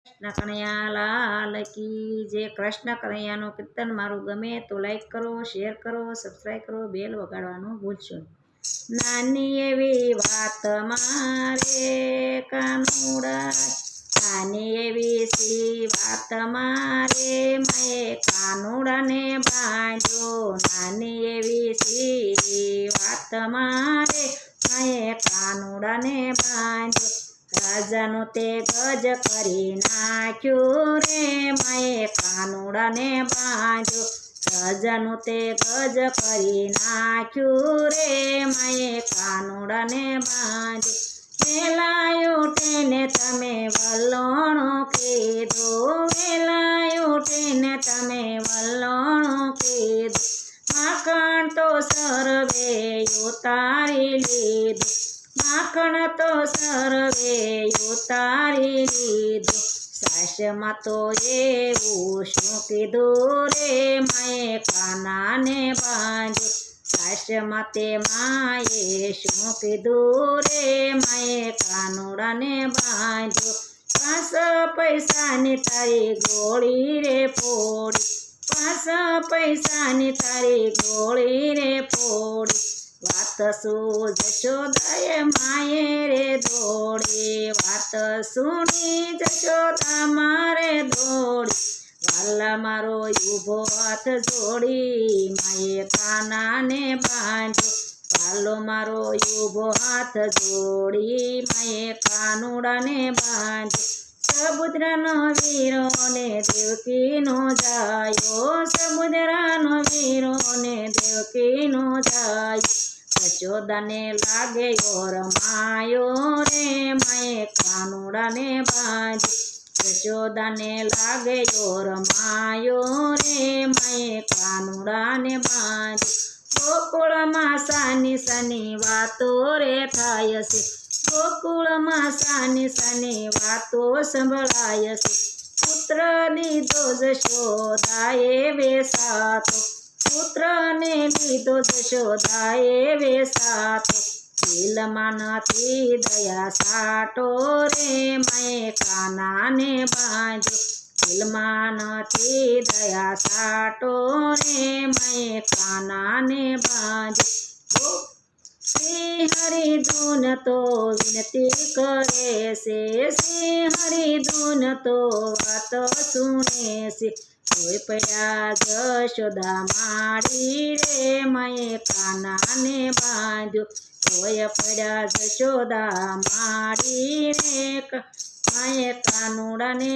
કૃષ્ણ કનૈયા લાલ કી જે કૃષ્ણ કનૈયાનું કીર્તન મારું ગમે તો લાઈક કરો, શેર કરો, સબસ્ક્રાઈબ કરો, બેલ વગાડવાનું ભૂલશો નહીં. નાની એવી વાત મારે કાનુડા, નાની એવી સી વાત મારે મેં કાનુડાને બાંધ્યો. નાની એવી સી વાત મારે મેં કાનુડાને બાંધ્યો. રાજાનું તે ગજ કરી નાખ્યું રે મેં કાનુડાને બાંધ્યો. રાજાનું તે ગજ કરી નાખ્યું રે મેં કાનુડાને બાંધ્યો. વેલા ઉઠીને તમે વલોણો કીધો, વેલા ઉઠીને તમે વલોણો કીધો. માખણ તો સર્વે ઉતારી લીધું, માખણ તો સર્વે ઉતારી લીધું. સાસમાં તો એવું શું કીધું રે મેં કાનાને બાંધ્યો. સાસમાં તે માએ શું કીધું રે મેં કાનુડાને બાંધ્યો. 5 પૈસાની તારી ગોળી રે ફોડી, 5 પૈસાની તારી ગોળી રે ફોડી. વાત શું જશોદાએ માએ રે દોડી, વાત સુણી જશોદા મારે દોડી. વાલા મારો ઊભો હાથ જોડી માએ કાનાને બાંધ્યો. વાલો મારો ઊભો હાથ જોડી માએ કાનુડાને બાંધ્યો. સમુદ્રનો વીરો ને દેવકીનો જાયો, સમુદ્રનો વીરો ને દેવકીનો જાયો. જશોદાને લાગે રમાયો રે મેં કાનુડાને બાંધ્યો. જશોદાને લાગે રમાયો રે મેં કાનુડાને બાંધ્યો. ગોકુળમાં સાની સાની વાતો રે થાય છે, ગોકુળમાં સાની સાની વાતો સંભળાય છે. પુત્ર લીધો જશોદાએ વેસાતો, પુત્રને લીધો જશોદાએ વેસાતો. દિલમાં નથી દયા સાટો રે મેં કાનાને બાંધ્યો. દિલમાં નથી દયા સાટો રે મેં કાનાને બાંધ્યો. શ્રી હરિધૂન તો વિનતી કરે છે, શ્રી હરિધૂન તો વાતો સુણે છે. કોઈ પડ્યા જશોદા માડી રે મેં કાનાને બાંધ્યો. કોઈ પડ્યા જશોદા માડી રે મેં કાનુડાને